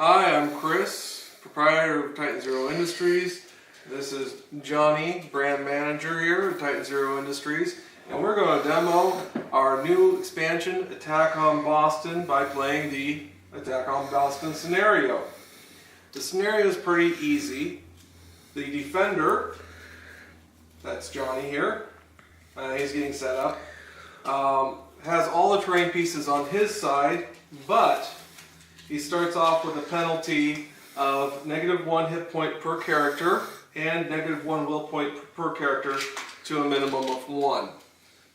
Hi, I'm Chris, proprietor of Titan Zero Industries. This is Johnny, brand manager here at Titan Zero Industries, and we're going to demo our new expansion, Attack on Boston, by playing the Attack on Boston scenario. The scenario is pretty easy. The defender, that's Johnny here, he's getting set up, has all the terrain pieces on his side, but he starts off with a penalty of -1 hit point per character and -1 will point per character to a minimum of 1.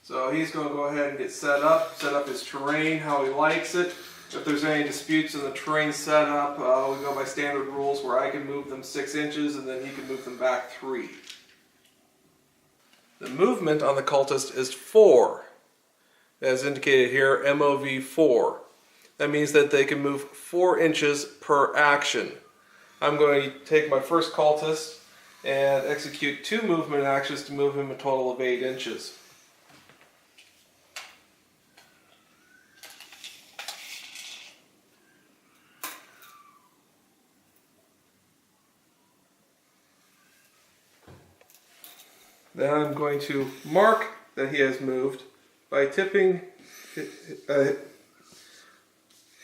So he's going to go ahead and get set up his terrain how he likes it. If there's any disputes in the terrain setup, we go by standard rules where I can move them 6 inches and then he can move them back 3. The movement on the cultist is 4, as indicated here, MOV 4. That means that they can move 4 inches per action. I'm going to take my first cultist and execute 2 movement actions to move him a total of 8 inches. Then I'm going to mark that he has moved by tipping.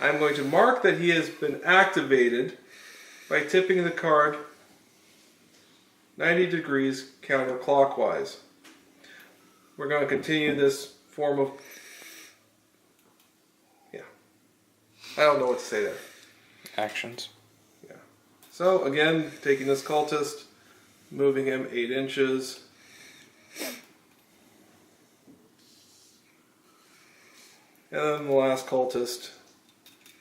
I'm going to mark that he has been activated by tipping the card 90 degrees counterclockwise. We're going to continue this form of, I don't know what to say there. Actions. Yeah. So again, taking this cultist, moving him 8 inches. And then the last cultist,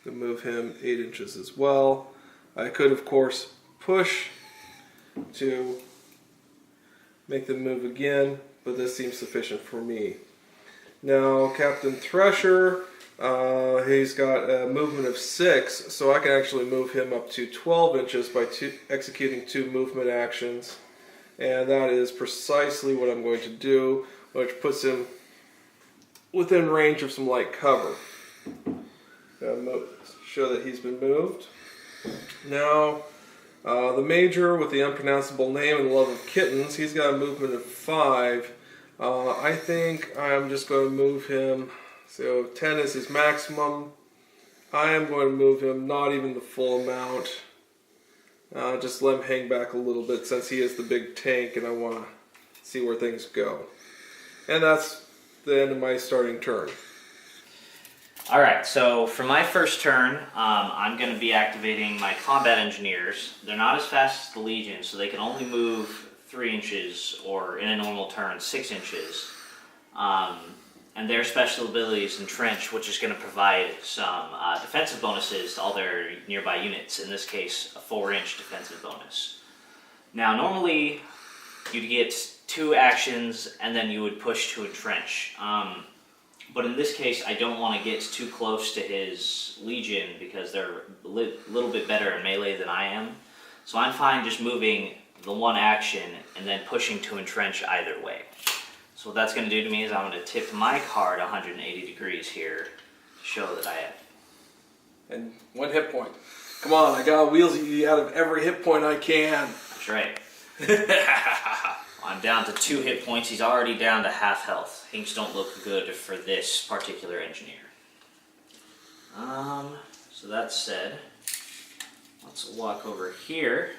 to move him 8 inches as well. I could, of course, push to make them move again, but this seems sufficient for me. Now, Captain Thresher, he's got a movement of 6, so I can actually move him up to 12 inches by executing 2 movement actions. And that is precisely what I'm going to do, which puts him within range of some light cover. Show that he's been moved. Now, the Major with the unpronounceable name and the love of kittens, he's got a movement of 5. I think I'm just going to move him, so 10 is his maximum. I am going to move him not even the full amount. Just let him hang back a little bit since he is the big tank and I want to see where things go. And that's the end of my starting turn. Alright, so for my first turn, I'm going to be activating my combat engineers. They're not as fast as the Legion, so they can only move 3 inches, or in a normal turn, 6 inches. And their special ability is Entrench, which is going to provide some defensive bonuses to all their nearby units. In this case, a 4-inch defensive bonus. Now, normally, you'd get 2 actions, and then you would push to Entrench. But in this case, I don't want to get too close to his Legion because they're a little bit better in melee than I am. So I'm fine just moving the 1 action and then pushing to entrench either way. So what that's going to do to me is I'm going to tip my card 180 degrees here to show that I have. And 1 hit point. Come on, I gotta wheels you out of every hit point I can. That's right. I'm down to 2 hit points. He's already down to half health. Things don't look good for this particular engineer. So that said, let's walk over here.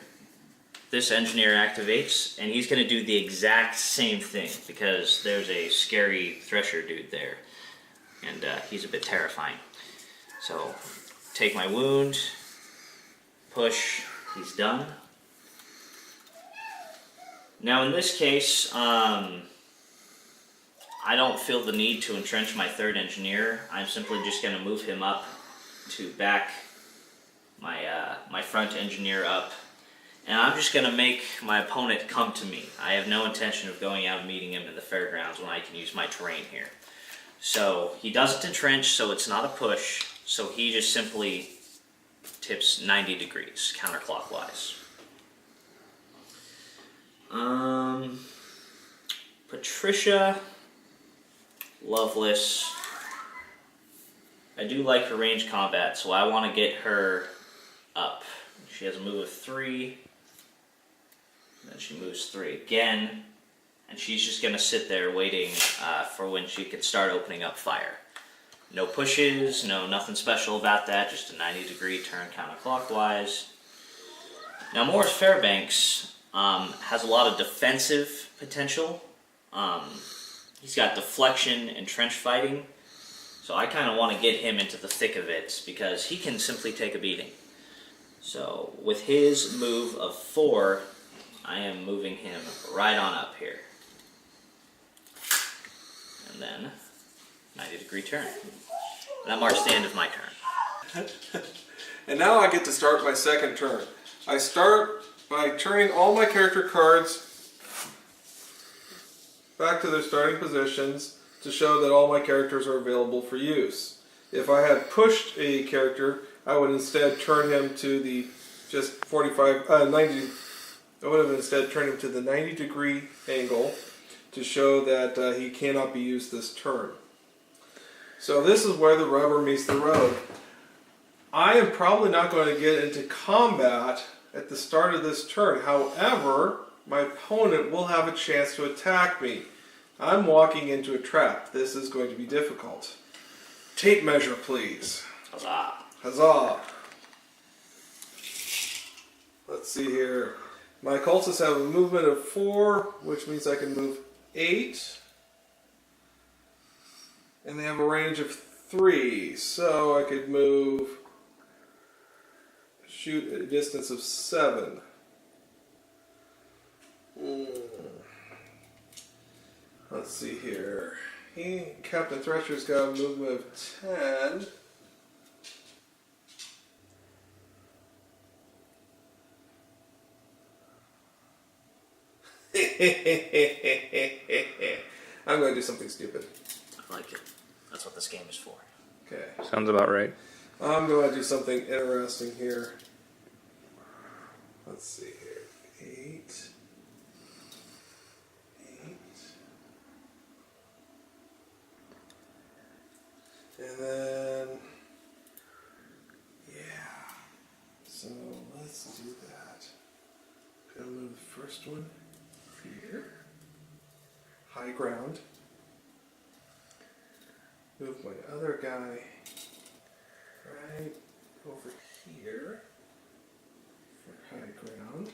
This engineer activates, and he's going to do the exact same thing because there's a scary Thresher dude there, and he's a bit terrifying. So, take my wound, push, he's done. Now in this case, I don't feel the need to entrench my 3rd engineer. I'm simply just going to move him up to back my front engineer up. And I'm just going to make my opponent come to me. I have no intention of going out and meeting him in the fairgrounds when I can use my terrain here. So he doesn't entrench, so it's not a push. So he just simply tips 90 degrees counterclockwise. Patricia, Loveless. I do like her range combat, so I want to get her up. She has a move of 3. Then she moves 3 again. And she's just going to sit there waiting for when she can start opening up fire. No pushes, nothing special about that, just a 90-degree turn counterclockwise. Now Morris Fairbanks has a lot of defensive potential. He's got deflection and trench fighting, so I kind of want to get him into the thick of it because he can simply take a beating. So with his move of 4, I am moving him right on up here. And then 90-degree turn. And that marks the end of my turn. And now I get to start my second turn. I start by turning all my character cards back to their starting positions to show that all my characters are available for use. If I had pushed a character, I would instead turn him to the 90. I would have instead turned him to the 90-degree angle to show that he cannot be used this turn. So this is where the rubber meets the road. I am probably not going to get into combat at the start of this turn. However, my opponent will have a chance to attack me. I'm walking into a trap. This is going to be difficult. Tape measure, please. Huzzah. Huzzah. Let's see here. My cultists have a movement of 4, which means I can move 8. And they have a range of 3, so I could shoot at a distance of 7. Let's see here. Captain Thresher's got a movement of 10. I'm going to do something stupid. I like it. That's what this game is for. Okay. Sounds about right. I'm going to do something interesting here. Let's see here. 8. 8. And then, yeah. So let's do that. Gonna move the first one here. High ground. Move my other guy right over here for high ground.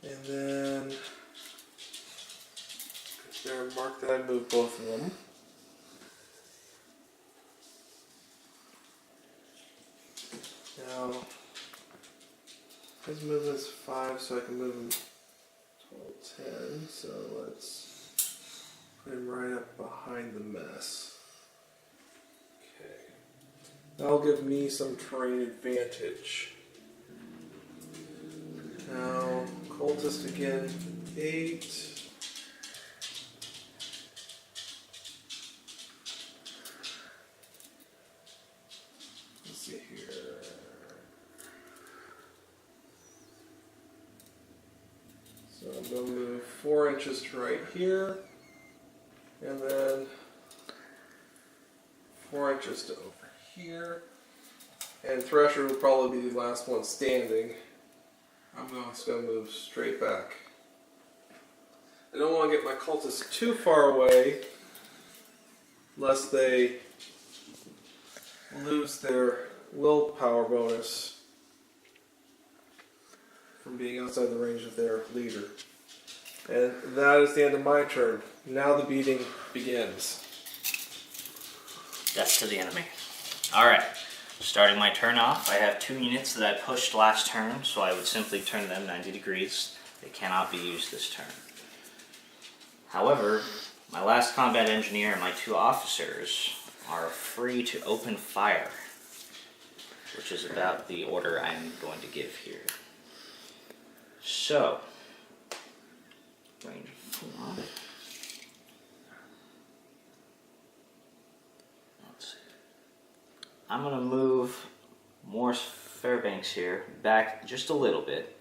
And then there, mark that I moved both of them. Now his movement is 5, so I can move him total 10. So let's put him right up behind the mess. Okay. That'll give me some terrain advantage. Now, cultist again, 8. Let's see here. So I'm going to move 4 inches to right here. And then 4 inches to over here. And Thresher will probably be the last one standing. I'm just going to move straight back. I don't want to get my cultists too far away, lest they lose their willpower bonus from being outside the range of their leader. And that is the end of my turn. Now the beating begins. Death to the enemy. Alright, starting my turn off, I have 2 units that I pushed last turn, so I would simply turn them 90 degrees. They cannot be used this turn. However, my last combat engineer and my 2 officers are free to open fire, which is about the order I'm going to give here. So, range of 4. Let's see. I'm going to move Morris Fairbanks here back just a little bit.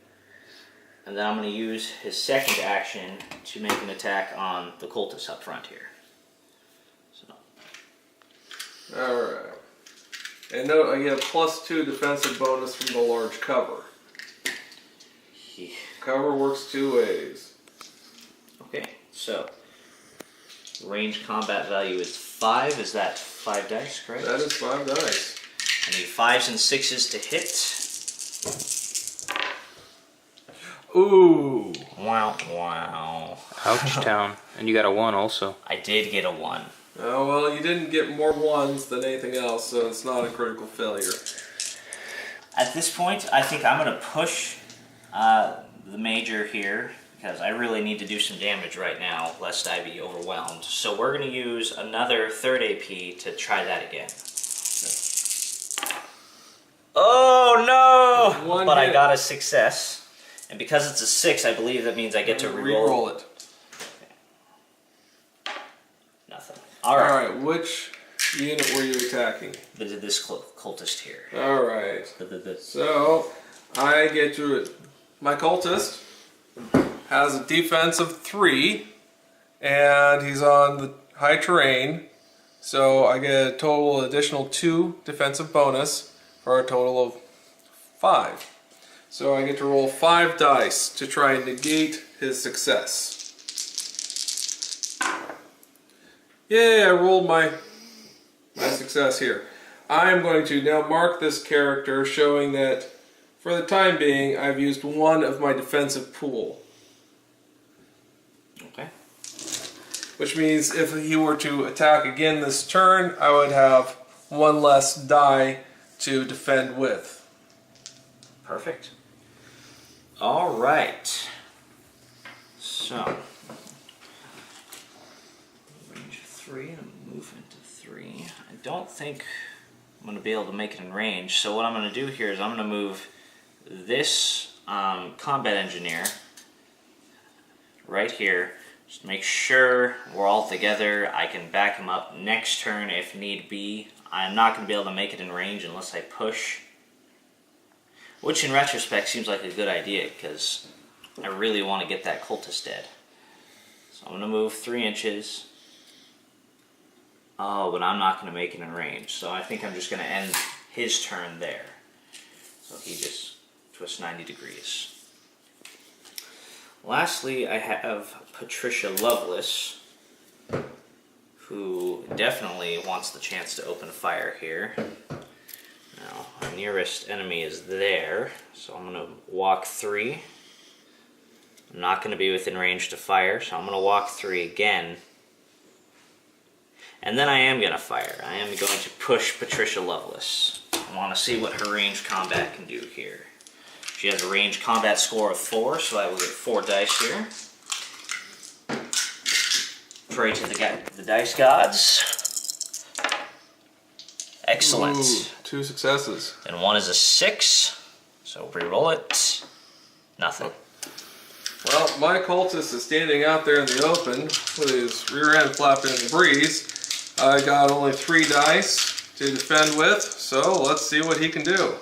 And then I'm going to use his second action to make an attack on the cultists up front here. So. Alright. And note I get a +2 defensive bonus from the large cover. Yeah. Cover works 2 ways. Okay, so range combat value is 5. Is that 5 dice, correct? That is 5 dice. I need 5s and 6s to hit. Ooh. Wow, wow. Ouch town. And you got a 1 also. I did get a 1. Oh, well, you didn't get more 1s than anything else, so it's not a critical failure. At this point, I think I'm going to push the major here, because I really need to do some damage right now, lest I be overwhelmed. So we're going to use another 3rd AP to try that again. Oh no! One But I hit. got a success. And because it's a 6, I believe that means I get to reroll. Re-roll it. Nothing. Alright. Alright, which unit were you attacking? This cultist here. Alright. The- So, I get to... My cultist has a defense of 3, and he's on the high terrain, so I get a total additional 2 defensive bonus for a total of 5. So I get to roll 5 dice to try and negate his success. Yay, I rolled my success here. I'm going to now mark this character, showing that for the time being I've used 1 of my defensive pool. Okay. Which means if he were to attack again this turn, I would have 1 less die to defend with. Perfect. Alright. So. Range 3 and movement of 3. I don't think I'm going to be able to make it in range. So what I'm going to do here is I'm going to move this combat engineer right here. Just make sure we're all together. I can back him up next turn if need be. I'm not going to be able to make it in range unless I push. Which in retrospect seems like a good idea because I really want to get that cultist dead. So I'm going to move 3 inches. Oh, but I'm not going to make it in range. So I think I'm just going to end his turn there. So he just twists 90 degrees. Lastly, I have Patricia Lovelace, who definitely wants the chance to open fire here. Now, our nearest enemy is there, so I'm going to walk 3. I'm not going to be within range to fire, so I'm going to walk 3 again. And then I am going to fire. I am going to push Patricia Lovelace. I want to see what her range combat can do here. She has a range combat score of 4, so I will get 4 dice here. Pray to the dice gods. Excellent. Ooh, 2 successes. And 1 is a 6, so re-roll it. Nothing. Well, my cultist is standing out there in the open with his rear end flapping in the breeze. I got only 3 dice to defend with, so let's see what he can do.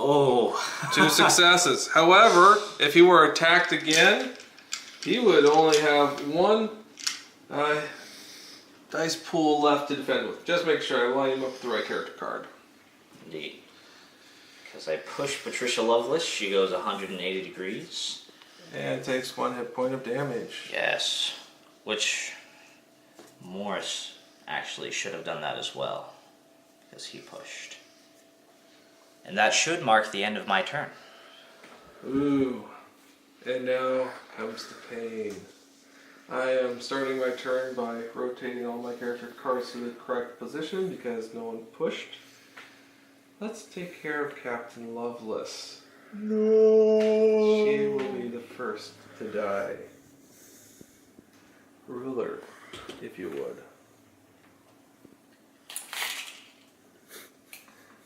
Oh. 2 successes. However, if he were attacked again, he would only have 1 dice pool left to defend with. Just make sure I line him up with the right character card. Indeed. Because I push Patricia Lovelace, she goes 180 degrees. And takes 1 hit point of damage. Yes. Which Morris actually should have done that as well. Because he pushed. And that should mark the end of my turn. Ooh. And now comes the pain. I am starting my turn by rotating all my character cards to the correct position because no one pushed. Let's take care of Captain Lovelace. No. She will be the first to die. Ruler, if you would.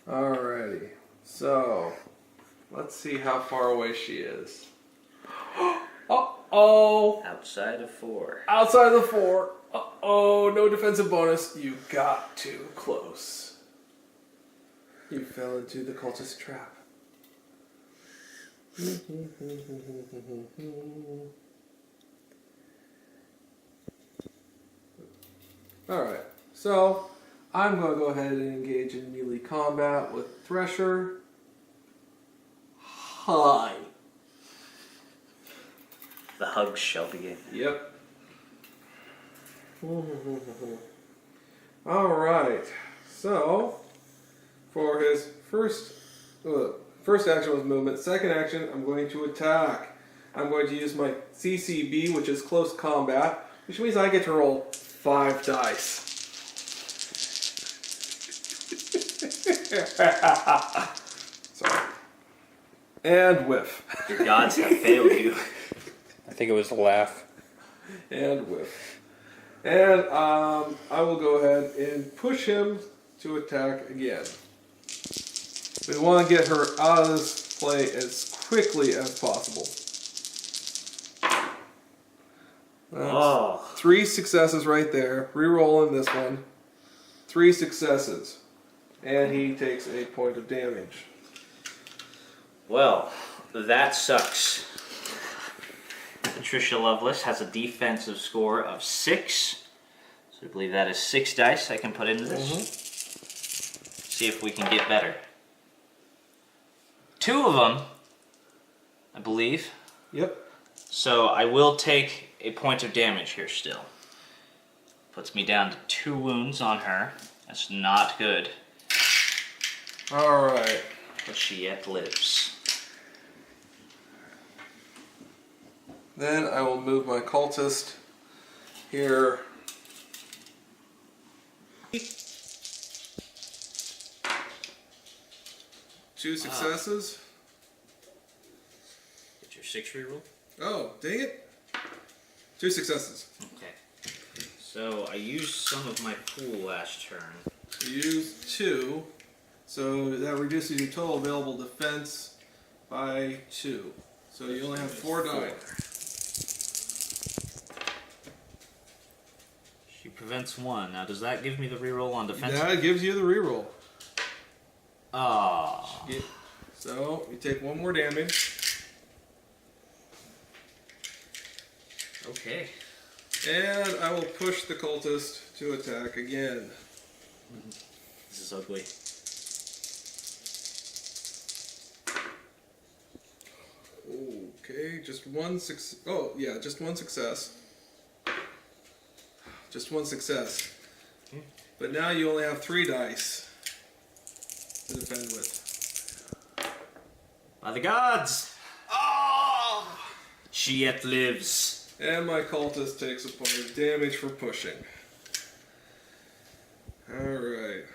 Alrighty. So, let's see how far away she is. Uh-oh! Outside of 4. Outside of the 4. Uh-oh, no defensive bonus. You got too close. You fell into the cultist trap. Alright, so I'm going to go ahead and engage in melee combat with Thresher. Hi. The hugs shall begin. Yep. Alright, so for his first action was movement. Second action, I'm going to attack. I'm going to use my CCB, which is close combat, which means I get to roll 5 dice. Sorry. And whiff. Your gods have failed you. I think it was a laugh. And whiff. And I will go ahead and push him to attack again. We want to get her out of this play as quickly as possible. That's 3 successes right there. Rerolling this one. 3 successes. And he takes a point of damage. Well, that sucks. Patricia Lovelace has a defensive score of 6. So I believe that is 6 dice I can put into this. See if we can get better. 2 of them, I believe. Yep. So I will take a point of damage here still. Puts me down to 2 wounds on her. That's not good. Alright. But she yet lives. Then I will move my cultist here. 2 successes. Get your 6 reroll. Oh, dang it. 2 successes. Okay. So I used some of my pool last turn. You use 2, so that reduces your total available defense by 2. So you only have 4 die. She prevents 1. Now, does that give me the reroll on defense? That gives you the reroll. Ah. So you take 1 more damage. Okay. And I will push the cultist to attack again. This is ugly. Okay, just 1 success. Oh, yeah, just 1 success. Just 1 success. But now you only have 3 dice to defend with. By the gods! Oh! She yet lives. And my cultist takes a point of damage for pushing. Alright.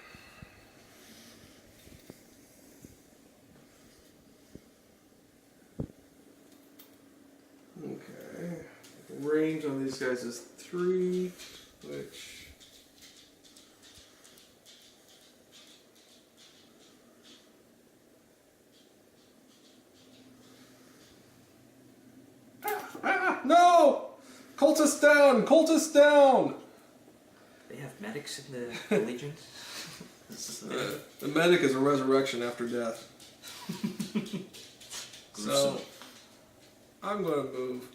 Okay. Range on these guys is 3, which... No! Cultist down! Cultist down! They have medics in the legions? The medic is a resurrection after death. So, I'm going to move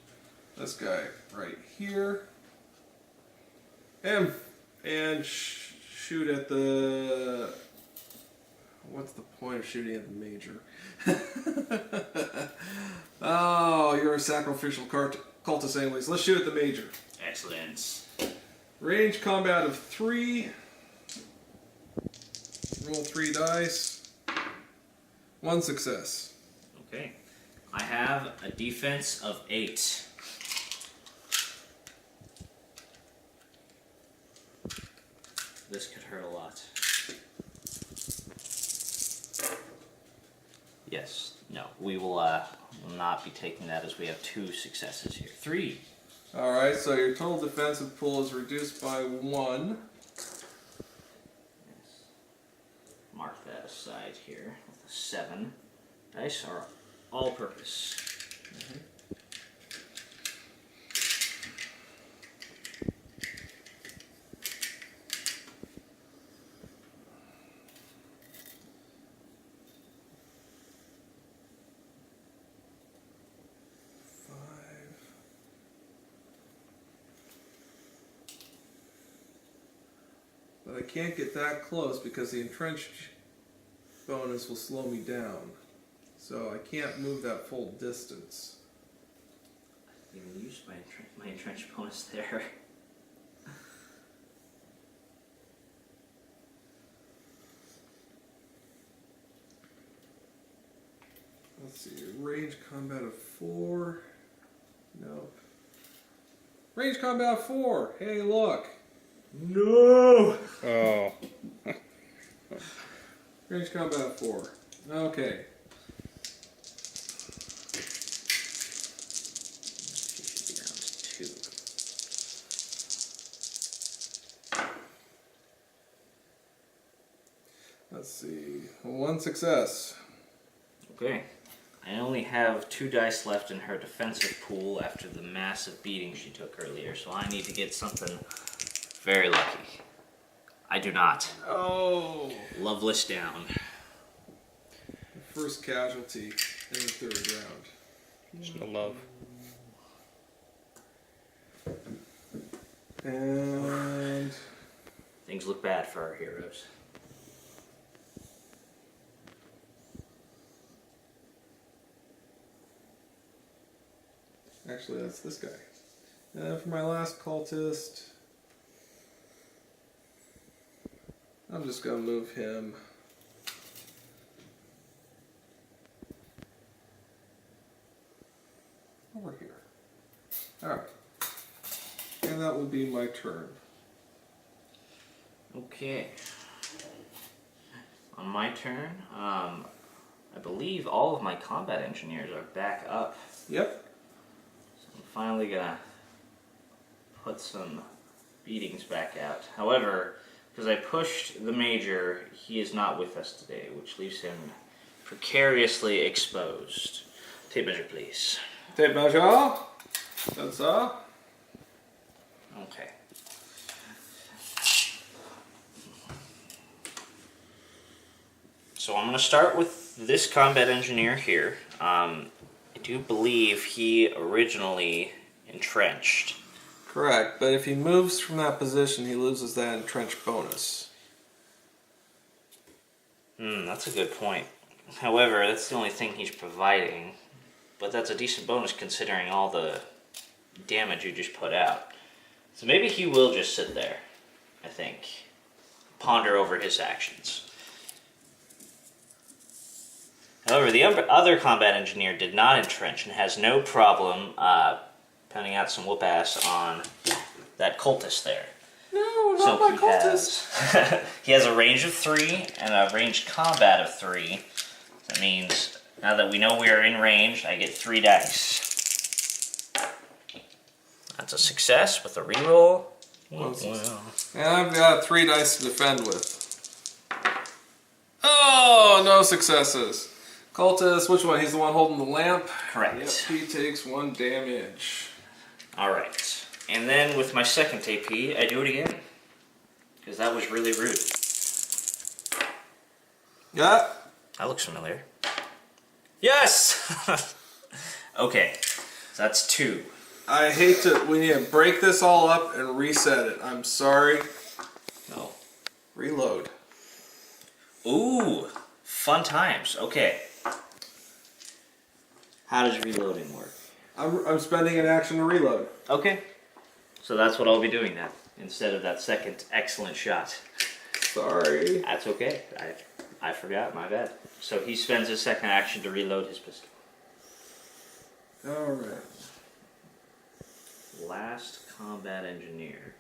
this guy right here. And shoot at the... What's the point of shooting at the major? Oh, you're a sacrificial cultist anyways. Let's shoot at the major. Excellent. Range combat of 3. Roll 3 dice. 1 success. Okay. I have a defense of 8. This could hurt a lot. Yes. No. We will not be taking that as we have 2 successes here. 3. Alright, so your total defensive pool is reduced by 1. Yes. Mark that aside here with a 7. Dice are all purpose. But I can't get that close because the entrenched bonus will slow me down. So I can't move that full distance. I didn't even use my entrench bonus there. Let's see, range combat of 4. Nope. Range combat of 4. Hey, look. No. Oh. Range combat of 4. Okay. She should be down to 2. Let's see. 1 success. Okay. I only have 2 dice left in her defensive pool after the massive beating she took earlier, so I need to get something very lucky. I do not. Oh. Loveless down. First casualty in the 3rd round. There's no love. And Things look bad for our heroes. actually that's this guy. And for my last cultist, I'm just going to move him over here. Alright. And that will be my turn. Okay. On my turn, I believe all of my combat engineers are back up. Yep. So I'm finally gonna put some beatings back out. However, because I pushed the major, he is not with us today, which leaves him precariously exposed. Tape measure, please. Tape measure. That's all. Okay. So I'm going to start with this combat engineer here. I do believe he originally entrenched. Correct, but if he moves from that position, he loses that entrenched bonus. That's a good point. However, that's the only thing he's providing. But that's a decent bonus considering all the damage you just put out. So maybe he will just sit there, I think. Ponder over his actions. However, the other combat engineer did not entrench and has no problem pounding out some whoop ass on that cultist there. No, not my cultist. He has a range of 3 and a ranged combat of 3. That means now that we know we are in range, I get 3 dice. That's a success with a reroll. Well, and I've got 3 dice to defend with. Oh, no successes. Cultist, which one? He's the one holding the lamp? Correct. Yep, he takes 1 damage. Alright. And then with my second AP, I do it again. Because that was really rude. Yeah. That looks familiar. Yes! Okay. So that's 2. I hate to, we need to break this all up and reset it. I'm sorry. No. Reload. Ooh. Fun times. Okay. How does reloading work? I'm spending an action to reload. Okay. So that's what I'll be doing then, instead of that second excellent shot. Sorry. That's okay. I forgot, my bad. So he spends his second action to reload his pistol. Alright. Last combat engineer.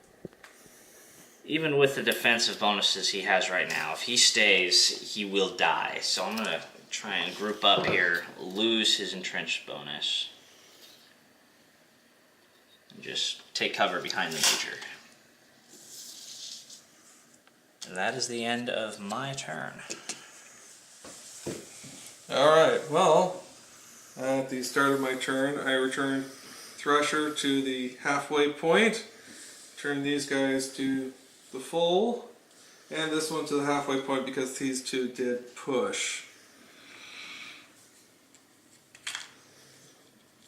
Even with the defensive bonuses he has right now, if he stays, he will die. So I'm going to try and group up here, lose his entrenched bonus. And just take cover behind the major. And that is the end of my turn. Alright, well, at the start of my turn, I return Thresher to the halfway point, turn these guys to the full, and this one to the halfway point because these 2 did push.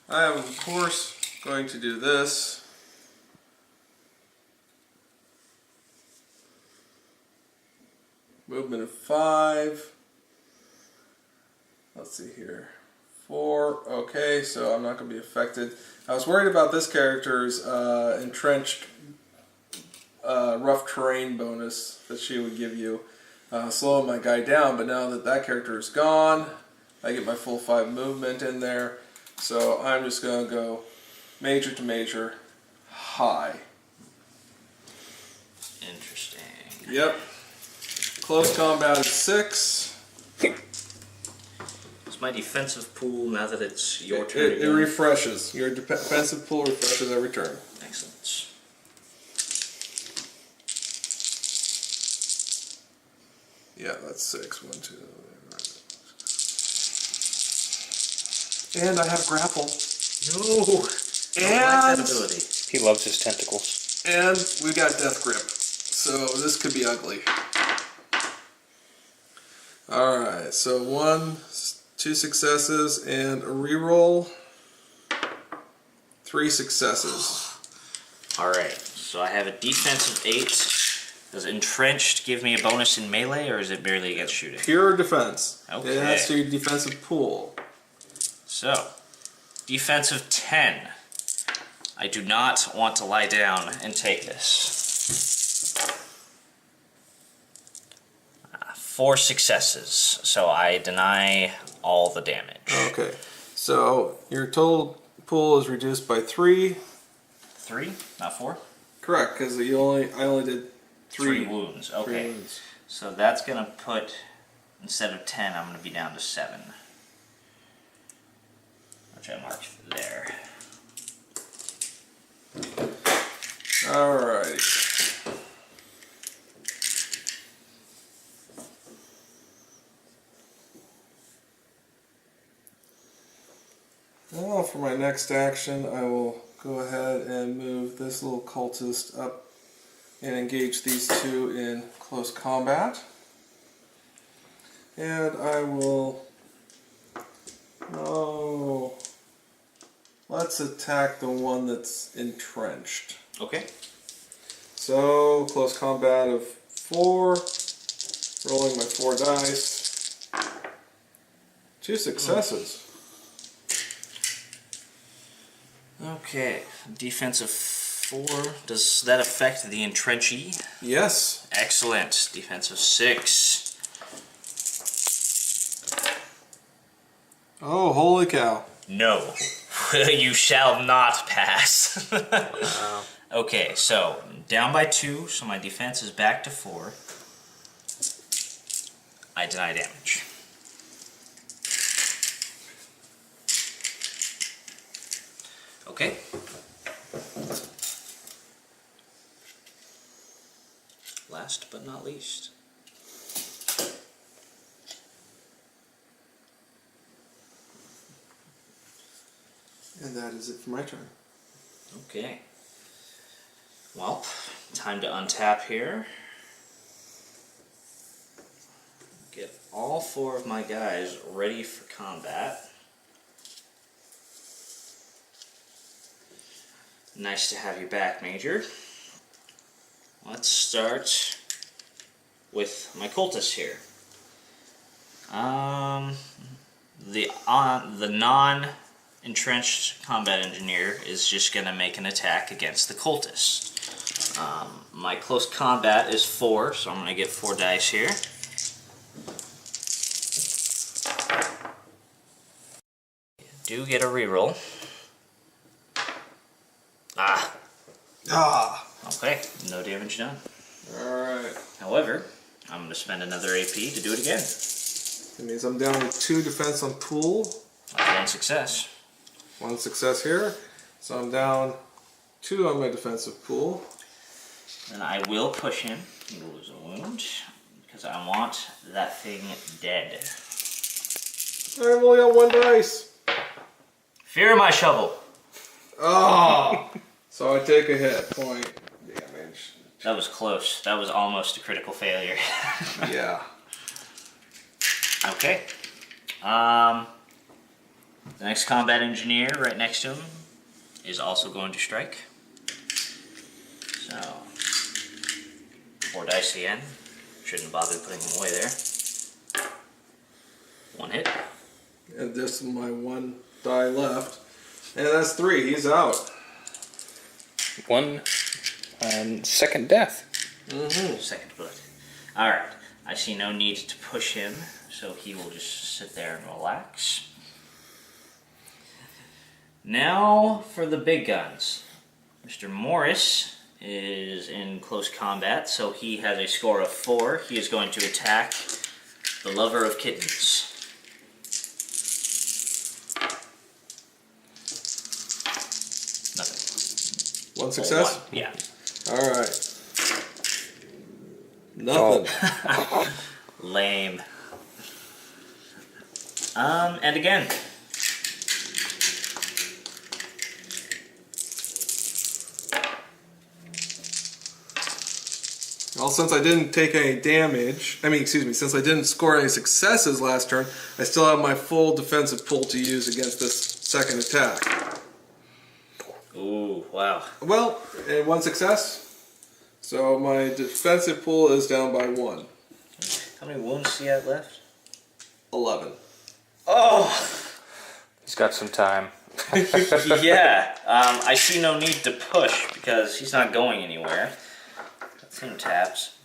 I am, of course, going to do this. movement of 5. Let's see here. 4. Okay, so I'm not going to be affected. I was worried about this character's entrenched rough terrain bonus that she would give you, slowing my guy down, but now that that character is gone, I get my full 5 movement in there. So I'm just going to go major to major, high. Interesting. Yep. Close combat is 6. It's my defensive pool now that it's your turn It again. refreshes. Your defensive pool refreshes every turn. Excellent. Yeah, that's 6. 1, 2. And I have grapple. No! And, ability. He loves his tentacles. and we got death grip. So this could be ugly. Alright, so 1, 2 successes, and a reroll. 3 successes. Alright, so I have a defensive 8. Does entrenched give me a bonus in melee, or is it barely against shooting? Pure defense. Okay. It has to be defensive pool. So, defensive 10. I do not want to lie down and take this. 4 successes, so I deny all the damage. Okay, so your total pool is reduced by 3. 3, not 4? Correct, because I only did 3 wounds. 3 Okay, wounds. so that's gonna put, instead of 10, I'm gonna be down to 7. Which I marked there. Alright. Well, for my next action, I will go ahead and move this little cultist up and engage these 2 in close combat. And I will... Oh... Let's attack the one that's entrenched. Okay. So, close combat of 4. Rolling my 4 dice. 2 successes. Okay, defensive 4. Does that affect the entrenchee? Yes. Excellent. Defensive 6. Oh, holy cow. No. You shall not pass. Okay, so down by 2, so my defense is back to 4. I deny damage. Okay. Last but not least. And that is it for my turn. Okay. Well, time to untap here. Get all 4 of my guys ready for combat. Nice to have you back, Major. Let's start with my cultist here. The non-entrenched combat engineer is just going to make an attack against the cultist. My close combat is 4, so I'm going to get 4 dice here. Do get a reroll. Okay, no damage done. Alright. However, I'm going to spend another AP to do it again. That means I'm down to 2 defense on pool. 1 success. 1 success here. So I'm down 2 on my defensive pool. And I will push him. He will lose a wound. Because I want that thing dead. I've only got 1 dice. Fear my shovel. Oh! So I take a hit point damage. That was close. That was almost a critical failure. Yeah. Okay. The next combat engineer right next to him is also going to strike. So, 4 dice again. Shouldn't have bothered putting him away there. 1 hit. And this is my 1 die left. And that's 3. He's out. 1 second death. Second bullet. Alright. I see no need to push him, so he will just sit there and relax. Now for the big guns. Mr. Morris is in close combat, so he has a score of 4. He is going to attack the lover of kittens. Nothing. 1 success? 1. Yeah. Alright. Nothing. Oh. Lame. And again. Well, since I didn't take any damage, since I didn't score any successes last turn, I still have my full defensive pool to use against this second attack. Ooh, wow. Well, and 1 success, so my defensive pool is down by 1. How many wounds do you have left? 11. Oh! He's got some time. Yeah. I see no need to push because he's not going anywhere. That's him taps.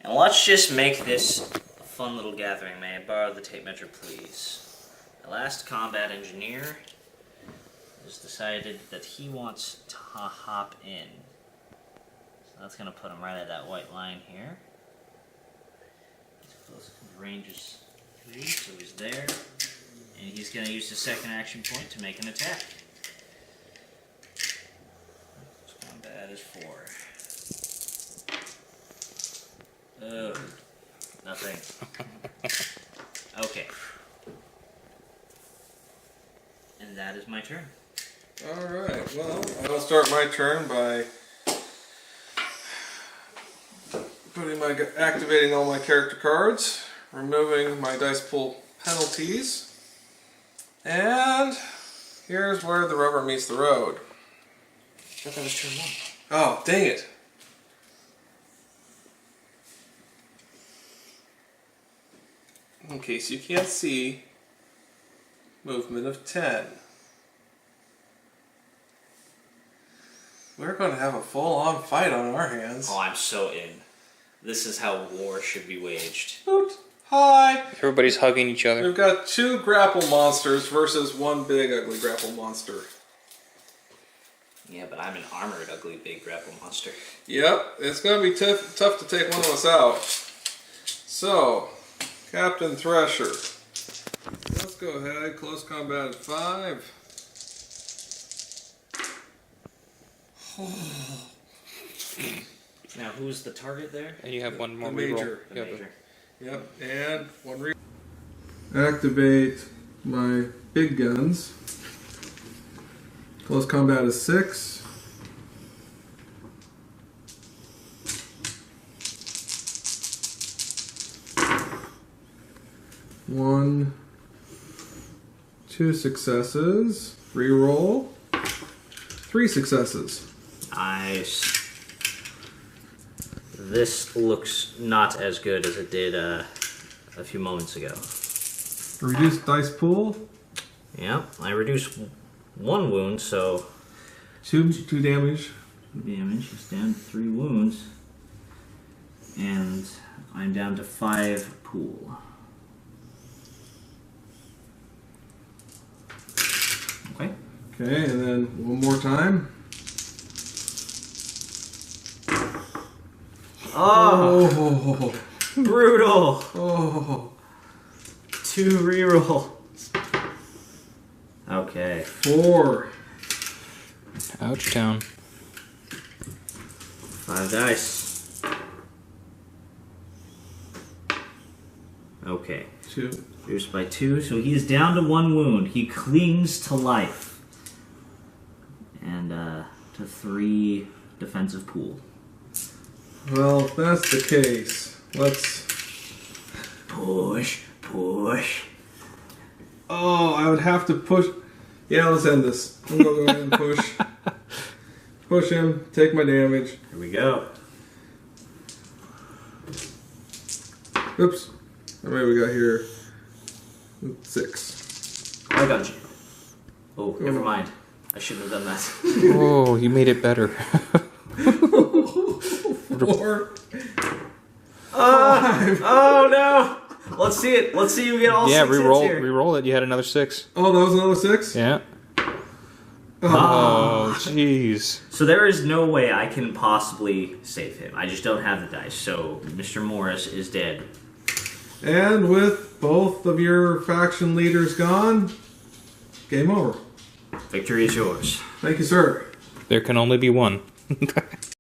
And let's just make this a fun little gathering. May I borrow the tape measure, please? The last combat engineer has decided that he wants to hop in. So that's going to put him right at that white line here. He's close. Range is 3, so he's there. And he's going to use his second action point to make an attack. Combat is 4. Oh, nothing. Okay. And that is my turn. Alright, well, I'll start my turn by activating all my character cards, removing my dice pool penalties, and here's where the rubber meets the road. I thought that was turn 1. Oh, dang it. In case you can't see, movement of 10. We're going to have a full-on fight on our hands. Oh, I'm so in. This is how war should be waged. Hoot. Hi! Everybody's hugging each other. We've got 2 grapple monsters versus 1 big ugly grapple monster. Yeah, but I'm an armored, ugly, big grapple monster. Yep, it's going to be tough to take one of us out. So, Captain Thresher. Let's go ahead, close combat at 5. Now, who's the target there? And you have one more The reroll. major. The You have major. Yep, and 1 Activate my big guns. Close combat is 6. One, 2 successes. Reroll. 3 successes. Nice. This looks not as good as it did a few moments ago. Reduced dice pool. Yep, I reduced 1 wound, so 2 damage. damage is down to 3 wounds. And I'm down to 5 pool. Okay. Okay, and then one more time. Oh, brutal! Oh. 2 reroll. Okay. 4. Ouch town. 5 dice. Okay. 2. Reduced by 2, so he is down to 1 wound. He clings to life. And to 3 defensive pool. Well, if that's the case, let's... Push. Oh, I would have to push... Yeah, let's end this. I'm gonna go ahead and push. Push him, take my damage. Here we go. Oops. How many we got here? 6. I got you. Oh, never mind. I shouldn't have done that. Oh, you made it better. 4. Oh no! Let's see it. Let's see you get all Yeah, 6 hits re-roll, here. re-roll it. You had another 6. Oh, that was another 6? Yeah. Oh, jeez. So there is no way I can possibly save him. I just don't have the dice. So Mr. Morris is dead. And with both of your faction leaders gone, game over. Victory is yours. Thank you, sir. There can only be one.